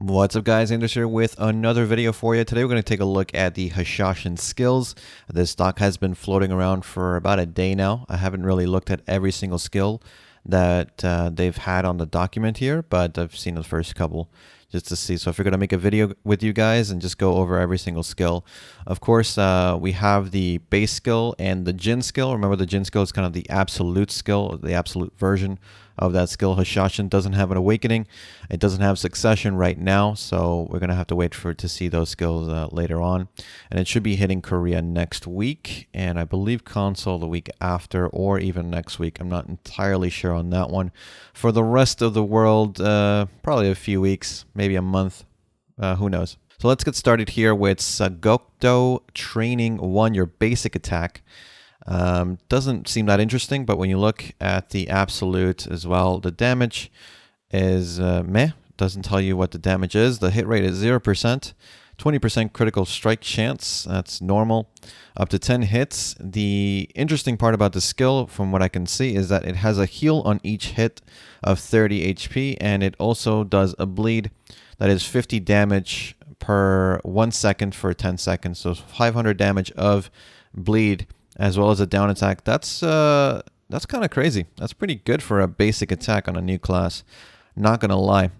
What's up guys, Anders here with another video for you. Today we're going to take a look at the Hashashin skills. This stock has been floating around for about a day now. I haven't really looked at every single skill that they've had on the document here, but I've seen the first couple just to see. So I figured I'd make a video with you guys and just go over every single skill. Of course, we have the base skill and the Jin skill. Remember, the Jin skill is kind of the absolute skill, the absolute version of that skill. Hashashin doesn't have an awakening. It doesn't have succession right now, so we're going to have to wait to see those skills later on. And it should be hitting Korea next week, and I believe console the week after or even next week. I'm not entirely sure on that one. For the rest of the world, probably a few weeks, maybe a month. Who knows? So let's get started here with Sagokdo Training 1, your basic attack. Doesn't seem that interesting, but when you look at the absolute as well, the damage is meh. Doesn't tell you what the damage is. The hit rate is 0%, 20% critical strike chance. That's normal. Up to 10 hits. The interesting part about the skill, from what I can see, is that it has a heal on each hit of 30 HP, and it also does a bleed that is 50 damage per 1 second for 10 seconds. So 500 damage of bleed, as well as a down attack. That's kind of crazy. That's pretty good for a basic attack on a new class. Not gonna lie.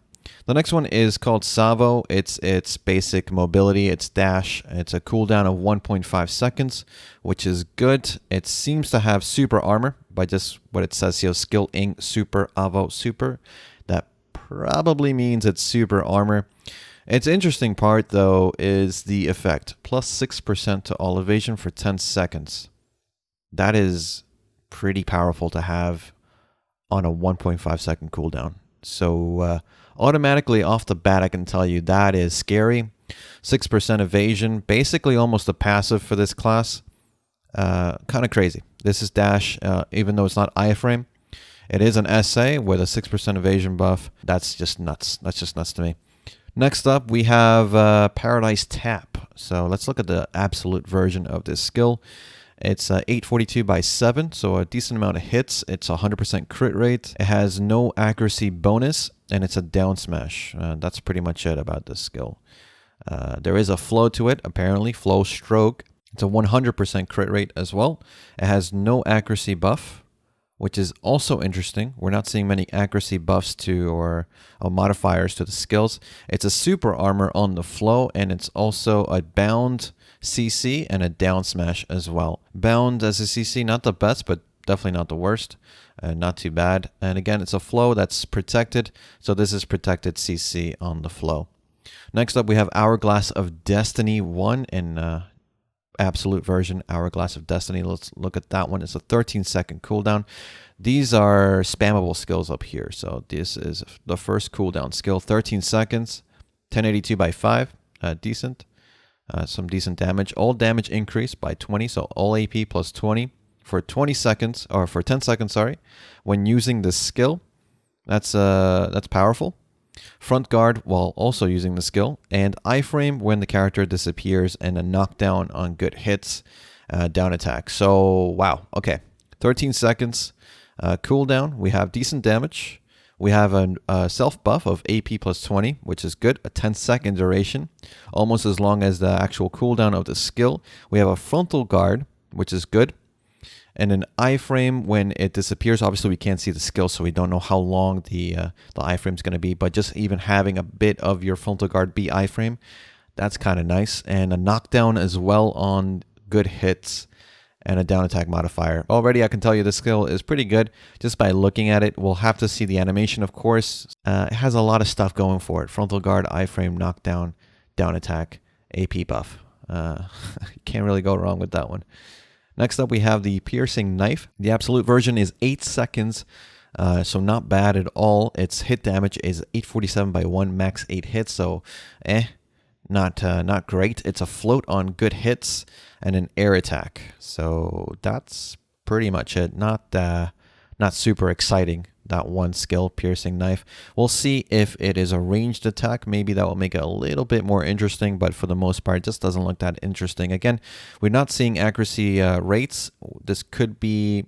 The next one is called Savo. It's basic mobility. It's dash. It's a cooldown of 1.5 seconds, which is good. It seems to have super armor by just what it says here. Skill Ing Super Avo Super. That probably means it's super armor. Its interesting part though is the effect. Plus 6% to all evasion for 10 seconds. That is pretty powerful to have on a 1.5 second cooldown. So automatically off the bat, I can tell you that is scary. 6% evasion, basically almost a passive for this class. Kind of crazy. This is dash, even though it's not iframe. It is an SA with a 6% evasion buff. That's just nuts. That's just nuts to me. Next up, we have Paradise Tap. So let's look at the absolute version of this skill. It's 842 by 7, so a decent amount of hits. It's 100% crit rate. It has no accuracy bonus, and it's a down smash. That's pretty much it about this skill. There is a flow to it, apparently, flow stroke. It's a 100% crit rate as well. It has no accuracy buff, which is also interesting. We're not seeing many accuracy buffs to or modifiers to the skills. It's a super armor on the flow, and it's also a bound CC and a down smash as well. Bound as a CC, not the best, but definitely not the worst. Not too bad. And again, it's a flow that's protected, so this is protected CC on the flow. Next up, we have Hourglass of Destiny 1 in absolute version, Hourglass of Destiny. Let's look at that one. It's a 13-second cooldown. These are spammable skills up here. So this is the first cooldown skill, 13 seconds, 1082 by 5, decent. Some decent damage. All damage increased by 20, so all AP plus 20 for 20 seconds, or for 10 seconds, sorry, when using this skill. That's powerful. Front guard while also using the skill, and iframe when the character disappears, and a knockdown on good hits, down attack. So wow, okay, 13 seconds cooldown. We have decent damage. We have a self buff of AP plus 20, which is good. A 10-second duration, almost as long as the actual cooldown of the skill. We have a frontal guard, which is good. And an iframe when it disappears. Obviously, we can't see the skill, so we don't know how long the iframe is going to be. But just even having a bit of your frontal guard be iframe, that's kind of nice. And a knockdown as well on good hits. And a down attack modifier. Already I can tell you this skill is pretty good just by looking at it. We'll have to see the animation, of course. It has a lot of stuff going for it. Frontal guard, iframe, knockdown, down attack, AP buff. Can't really go wrong with that one. Next up, we have the Piercing Knife. The absolute version is 8 seconds, so not bad at all. Its hit damage is 847 by 1, max 8 hits, so not great. It's a float on good hits and an air attack. So that's pretty much it. Not super exciting, that one skill, Piercing Knife. We'll see if it is a ranged attack. Maybe that will make it a little bit more interesting, but for the most part, it just doesn't look that interesting. Again, we're not seeing accuracy rates. This could be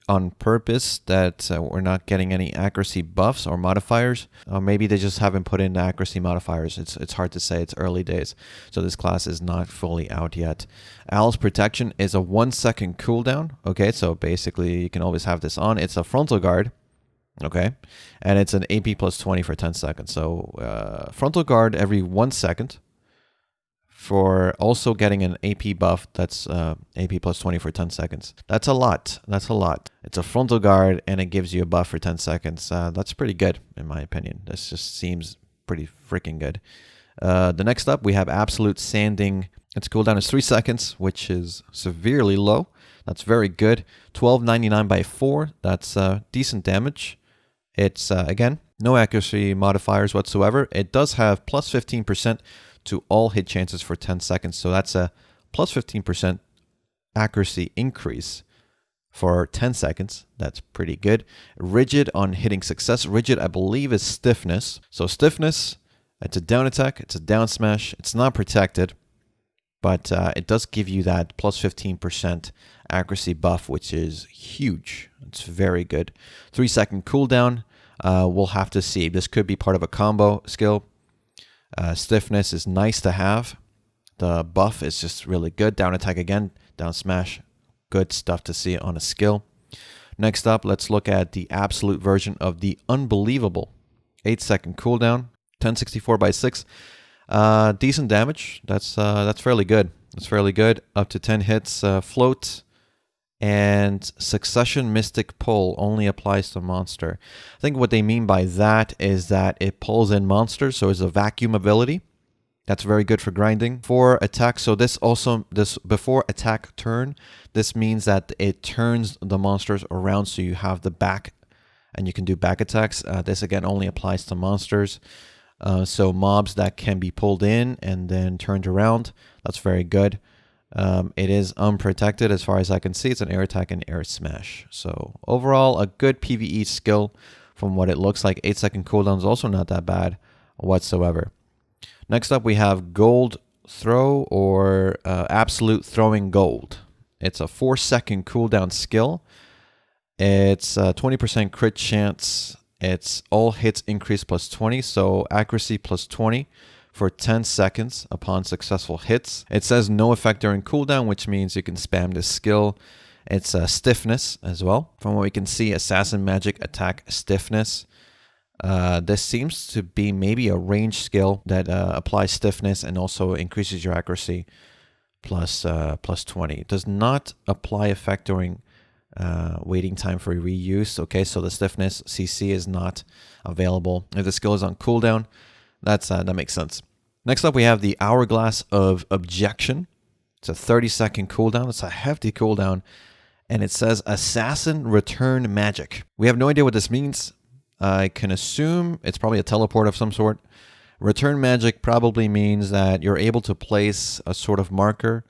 on purpose that we're not getting any accuracy buffs or modifiers. Maybe they just haven't put in the accuracy modifiers. It's hard to say. It's early days. So this class is not fully out yet. Alice Protection is a 1 second cooldown. Okay, so basically you can always have this on. It's a frontal guard. Okay, and it's an AP plus 20 for 10 seconds. So frontal guard every 1 second. For also getting an AP buff, that's AP plus 20 for 10 seconds. That's a lot. That's a lot. It's a frontal guard, and it gives you a buff for 10 seconds. That's pretty good, in my opinion. This just seems pretty freaking good. The next up, we have Absolute Sanding. Its cooldown is 3 seconds, which is severely low. That's very good. 1299 by 4. That's decent damage. It's, again, no accuracy modifiers whatsoever. It does have plus 15% to all hit chances for 10 seconds. So that's a plus 15% accuracy increase for 10 seconds. That's pretty good. Rigid on hitting success. Rigid, I believe, is stiffness. So stiffness, it's a down attack. It's a down smash. It's not protected, but it does give you that plus 15% accuracy buff, which is huge. It's very good. 3 second cooldown. We'll have to see. This could be part of a combo skill. Stiffness is nice to have. The buff is just really good. Down attack again, down smash. Good stuff to see on a skill. Next up, let's look at the absolute version of the Unbelievable. 8 second cooldown, 1064 by 6. Decent damage. That's fairly good. That's fairly good. Up to 10 hits. Float. And Succession Mystic Pull only applies to monster. I think what they mean by that is that it pulls in monsters, so it's a vacuum ability. That's very good for grinding. For attack, so this before attack turn, this means that it turns the monsters around, so you have the back, and you can do back attacks. This again only applies to monsters. So mobs that can be pulled in and then turned around, that's very good. It is unprotected as far as I can see. It's an air attack and air smash. So overall, a good PvE skill from what it looks like. 8 second cooldown is also not that bad whatsoever. Next up, we have Gold Throw or Absolute Throwing Gold. It's a 4 second cooldown skill. It's 20% crit chance. It's all hits increase plus 20, so accuracy plus 20. For 10 seconds upon successful hits. It says no effect during cooldown, which means you can spam this skill. It's stiffness as well. From what we can see, Assassin Magic Attack Stiffness. This seems to be maybe a range skill that applies stiffness and also increases your accuracy plus 20. It does not apply effect during waiting time for reuse. Okay, so the stiffness CC is not available. If the skill is on cooldown, that makes sense. Next up, we have the Hourglass of Objection. It's a 30 second cooldown. It's a hefty cooldown. And it says Assassin Return Magic. We have no idea what this means. I can assume it's probably a teleport of some sort. Return Magic probably means that you're able to place a sort of marker,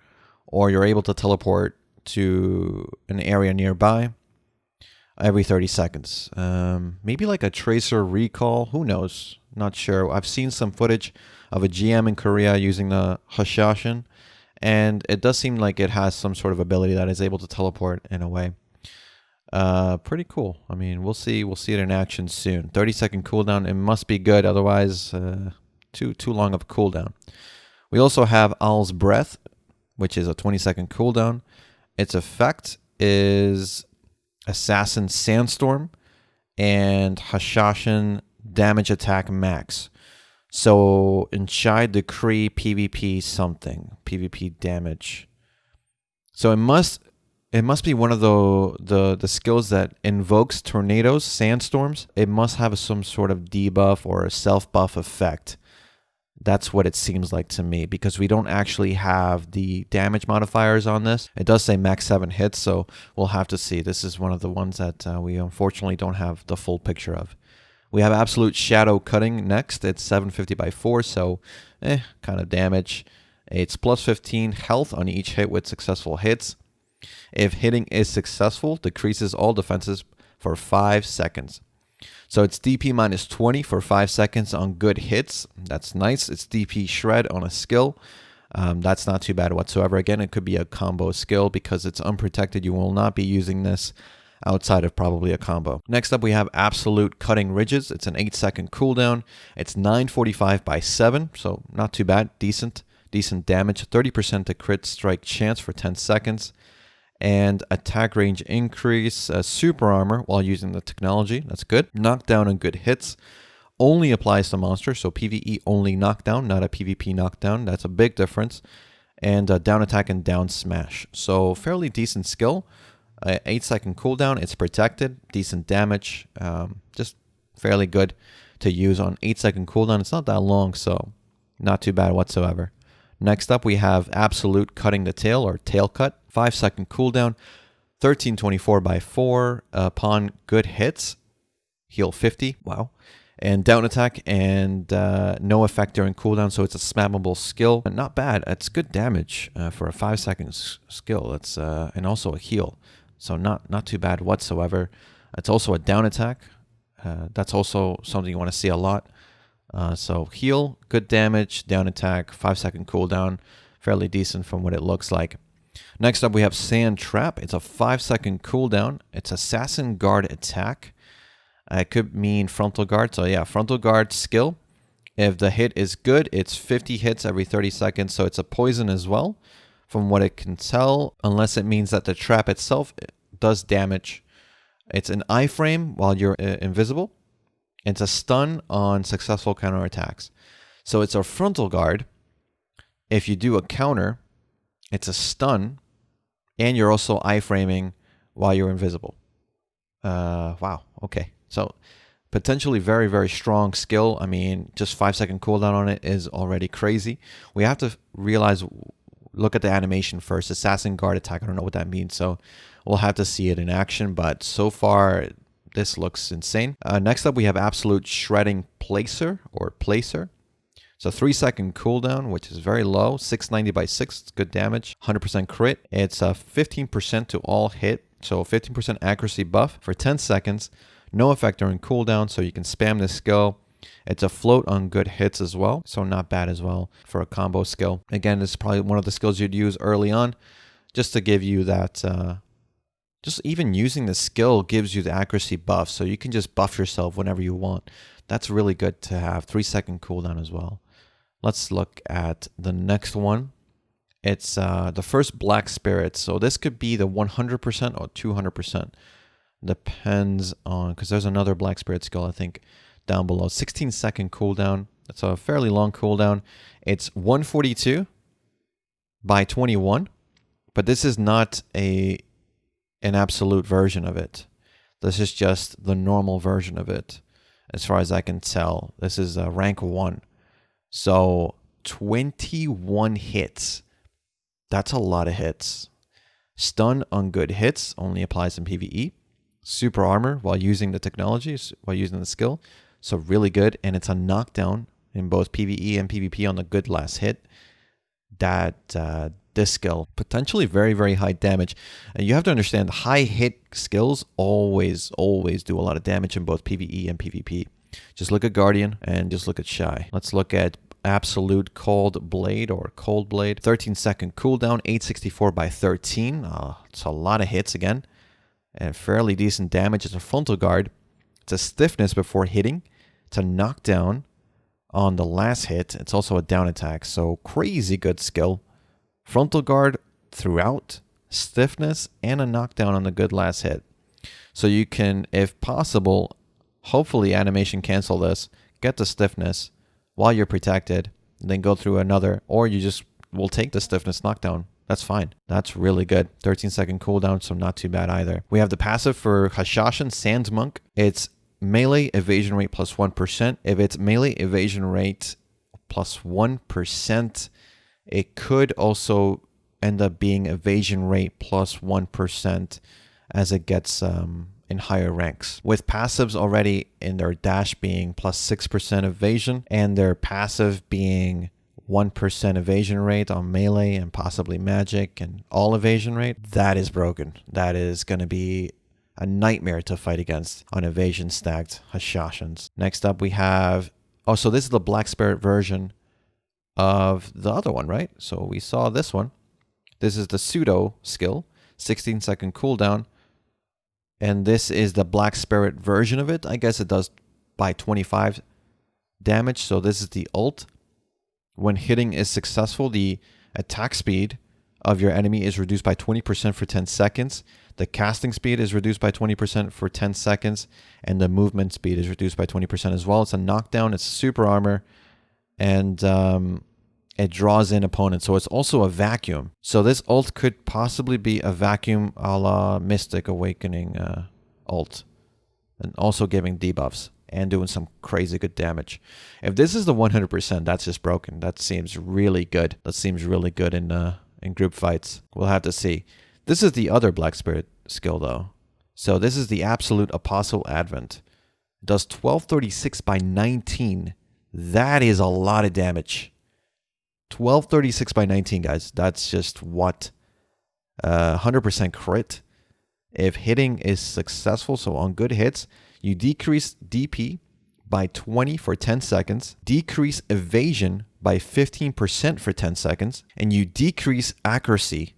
or you're able to teleport to an area nearby every 30 seconds. Maybe like a Tracer Recall. Who knows? Not sure. I've seen some footage of a GM in Korea using the Hashashin, and it does seem like it has some sort of ability that is able to teleport in a way. Pretty cool. I mean, we'll see it in action soon. 30 second cooldown. It must be good, otherwise too long of a cooldown. We also have Owl's Breath, which is a 20 second cooldown. Its effect is Assassin Sandstorm and Hashashin Damage Attack Max. So Enchai Decree PvP something. PvP damage. So it must be one of the skills that invokes tornadoes, sandstorms. It must have some sort of debuff or a self-buff effect. That's what it seems like to me, because we don't actually have the damage modifiers on this. It does say max 7 hits, so we'll have to see. This is one of the ones that we unfortunately don't have the full picture of. We have Absolute Shadow Cutting next. It's 750 by 4, so kind of damage. It's plus 15 health on each hit with successful hits. If hitting is successful, decreases all defenses for 5 seconds. So it's DP minus 20 for 5 seconds on good hits. That's nice. It's DP Shred on a skill. That's not too bad whatsoever. Again, it could be a combo skill because it's unprotected. You will not be using this outside of probably a combo. Next up, we have Absolute Cutting Ridges. It's an 8-second cooldown. It's 945 by 7, so not too bad. Decent damage. 30% to crit strike chance for 10 seconds. And attack range increase, super armor while using the technology. That's good. Knockdown on good hits. Only applies to monsters, so PvE only knockdown, not a PvP knockdown. That's a big difference. And down attack and down smash. So fairly decent skill. 8-second cooldown. It's protected. Decent damage. Just fairly good to use on 8-second cooldown. It's not that long, so not too bad whatsoever. Next up, we have Absolute Cutting the Tail, or Tail Cut. 5-second cooldown. 1324 by 4. Upon good hits, heal 50. Wow. And down attack and no effect during cooldown, so it's a spammable skill. Not bad. It's good damage for a 5-second skill. It's and also a heal, so not too bad whatsoever. It's also a down attack. That's also something you want to see a lot. So heal, good damage, down attack, 5-second cooldown, fairly decent from what it looks like. Next up, we have Sand Trap. It's a 5-second cooldown. It's Assassin Guard attack. It could mean frontal guard. So yeah, frontal guard skill. If the hit is good, it's 50 hits every 30 seconds. So it's a poison as well, from what it can tell, unless it means that the trap itself does damage. It's an iframe while you're invisible. It's a stun on successful counterattacks. So it's a frontal guard. If you do a counter, it's a stun, and you're also iframing while you're invisible. Wow, okay. So potentially very, very strong skill. I mean, just 5-second cooldown on it is already crazy. We have to realize, look at the animation first. Assassin Guard attack, I don't know what that means, so we'll have to see it in action, but so far, this looks insane. Next up, we have Absolute Shredding Placer, or Placer. It's a 3-second cooldown, which is very low. 690 by 6, it's good damage. 100% crit. It's a 15% to all hit, so 15% accuracy buff for 10 seconds. No effect during cooldown, so you can spam this skill. It's a float on good hits as well, so not bad as well for a combo skill. Again, this is probably one of the skills you'd use early on, just to give you that... just even using the skill gives you the accuracy buff, so you can just buff yourself whenever you want. That's really good to have. 3-second cooldown as well. Let's look at the next one. It's the first Black Spirit. So this could be the 100% or 200%. Depends on, because there's another Black Spirit skill, I think, down below. 16-second cooldown. It's a fairly long cooldown. It's 142 by 21, but this is not an absolute version of it. This is just the normal version of it, as far as I can tell. This is rank 1. So 21 hits. That's a lot of hits. Stun on good hits only applies in PvE. Super armor while using the technology, while using the skill. So really good. And it's a knockdown in both PvE and PvP on the good last hit. That this skill, potentially very, very high damage. And you have to understand, high hit skills always do a lot of damage in both PvE and PvP. Just look at Guardian and just look at Shy. Let's look at Absolute Cold Blade, or Cold Blade. 13-second cooldown, 864 by 13. It's a lot of hits again. And fairly decent damage. It's a frontal guard. It's a stiffness before hitting. It's a knockdown on the last hit. It's also a down attack. So crazy good skill. Frontal guard throughout, stiffness, and a knockdown on the good last hit. So you can, if possible, hopefully animation cancel this, get the stiffness while you're protected, and then go through another, or you just will take the stiffness knockdown. That's fine. That's really good. 13-second cooldown, so not too bad either. We have the passive for Hashashin, Sand Monk. It's melee evasion rate plus 1%. If it's melee evasion rate plus 1%, it could also end up being evasion rate plus 1% as it gets in higher ranks. With passives already in their dash being plus 6% evasion, and their passive being 1% evasion rate on melee and possibly magic and all evasion rate, that is broken. That is going to be a nightmare to fight against on evasion stacked Hashashins. Next up we have, so this is the Black Spirit version of the other one, right? So we saw this one. This is the pseudo skill, 16-second cooldown. And this is the Black Spirit version of it. I guess it does by 25 damage. So this is the ult. When hitting is successful, the attack speed of your enemy is reduced by 20% for 10 seconds. The casting speed is reduced by 20% for 10 seconds. And the movement speed is reduced by 20% as well. It's a knockdown. It's super armor. And it draws in opponents. So it's also a vacuum. So this ult could possibly be a vacuum a la Mystic Awakening ult. And also giving debuffs and doing some crazy good damage. If this is the 100%, that's just broken. That seems really good. That seems really good in group fights. We'll have to see. This is the other Black Spirit skill though. So this is the Absolute Apostle Advent. It does 1236 by 19. That is a lot of damage. 1236 by 19, guys. That's just what? 100% crit. If hitting is successful, so on good hits, you decrease DP by 20 for 10 seconds, decrease evasion by 15% for 10 seconds, and you decrease accuracy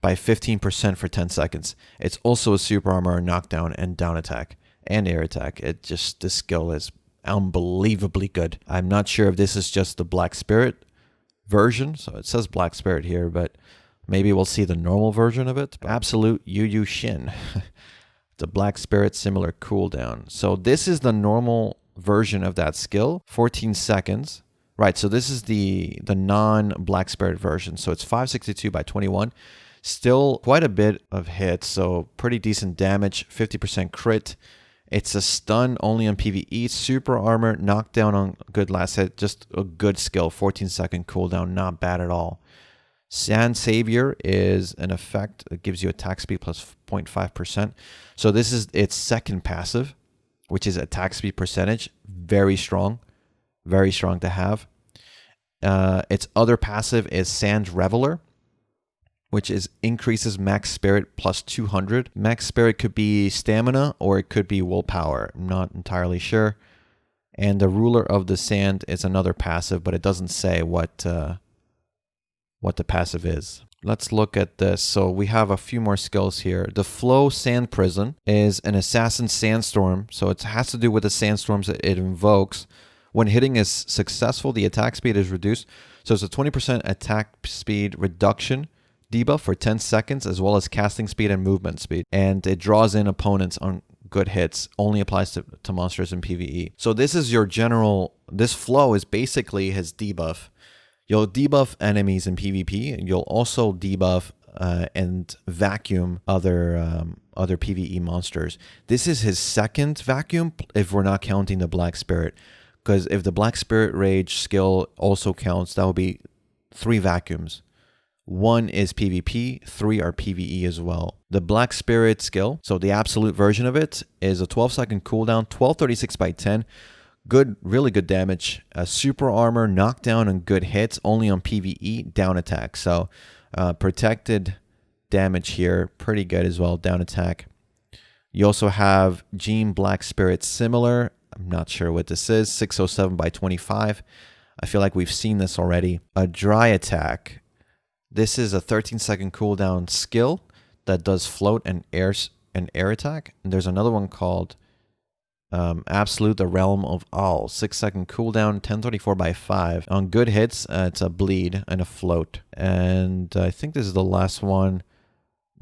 by 15% for 10 seconds. It's also a super armor, knockdown, and down attack, and air attack. This skill is unbelievably good. I'm not sure if this is just the Black Spirit version. So it says Black Spirit here, but maybe we'll see the normal version of it. Absolute Yu Shin. The Black Spirit similar cooldown. So this is the normal version of that skill. 14 seconds. Right, so this is the non-Black Spirit version. So it's 562 by 21. Still quite a bit of hits, so pretty decent damage. 50% crit. It's a stun only on PvE. Super armor, knockdown on good last hit. Just a good skill. 14-second cooldown. Not bad at all. Sand Savior is an effect. It gives you attack speed plus 0.5%. So this is its second passive, which is attack speed percentage. Very strong. Very strong to have. Its other passive is Sand Reveler, which is increases max spirit plus 200. Max spirit could be stamina or it could be willpower. I'm not entirely sure. And the Ruler of the Sand is another passive, but it doesn't say what the passive is. Let's look at this. So we have a few more skills here. The Flow Sand Prison is an assassin sandstorm. So it has to do with the sandstorms that it invokes. When hitting is successful, the attack speed is reduced. So it's a 20% attack speed reduction debuff for 10 seconds, as well as casting speed and movement speed. And it draws in opponents on good hits. Only applies to monsters in PvE. So this is your general... This flow is basically his debuff. You'll debuff enemies in PvP. And you'll also debuff and vacuum other PvE monsters. This is his second vacuum, if we're not counting the Black Spirit. Because if the Black Spirit Rage skill also counts, that would be 3 vacuums. 1 is PvP, 3 are PvE as well. The Black Spirit skill, so the absolute version of it, is a 12-second cooldown, 1236 by 10. Good, really good damage. Super armor, knockdown, and good hits, only on PvE, down attack. So protected damage here, pretty good as well, down attack. You also have Gene Black Spirit similar. I'm not sure what this is. 607 by 25. I feel like we've seen this already. A dry attack. This is a 13-second cooldown skill that does float and air attack. And there's another one called Absolute, the Realm of All. 6-second cooldown, 1034 by 5. On good hits, it's a bleed and a float. And I think this is the last one.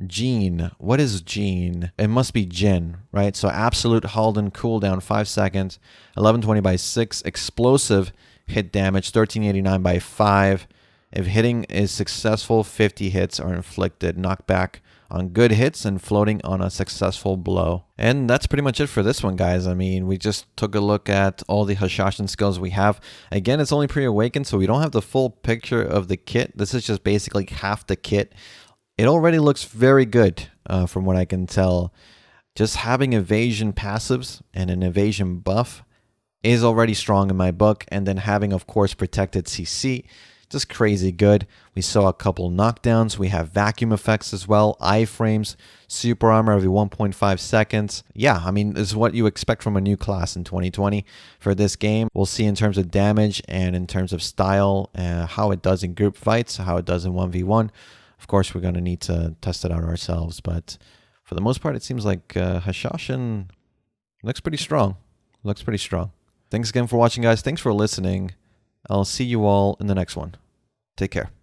Gene. What is Gene? It must be Jin, right? So Absolute Halden cooldown 5 seconds, 1120 by 6. Explosive hit damage 1389 by 5. If hitting is successful, 50 hits are inflicted. Knockback on good hits and floating on a successful blow. And that's pretty much it for this one, guys. I mean, we just took a look at all the Hashashin skills we have. Again, it's only pre-awakened, so we don't have the full picture of the kit. This is just basically half the kit. It already looks very good from what I can tell. Just having evasion passives and an evasion buff is already strong in my book. And then having, of course, protected CC, just crazy good. We saw a couple knockdowns. We have vacuum effects as well. Iframes, super armor every 1.5 seconds. Yeah, I mean, this is what you expect from a new class in 2020 for this game. We'll see in terms of damage and in terms of style, how it does in group fights, how it does in 1v1. Of course, we're going to need to test it out ourselves, but For the most part, it seems like Hashashin looks pretty strong. Looks pretty strong. Thanks again for watching, guys. Thanks for listening. I'll see you all in the next one. Take care.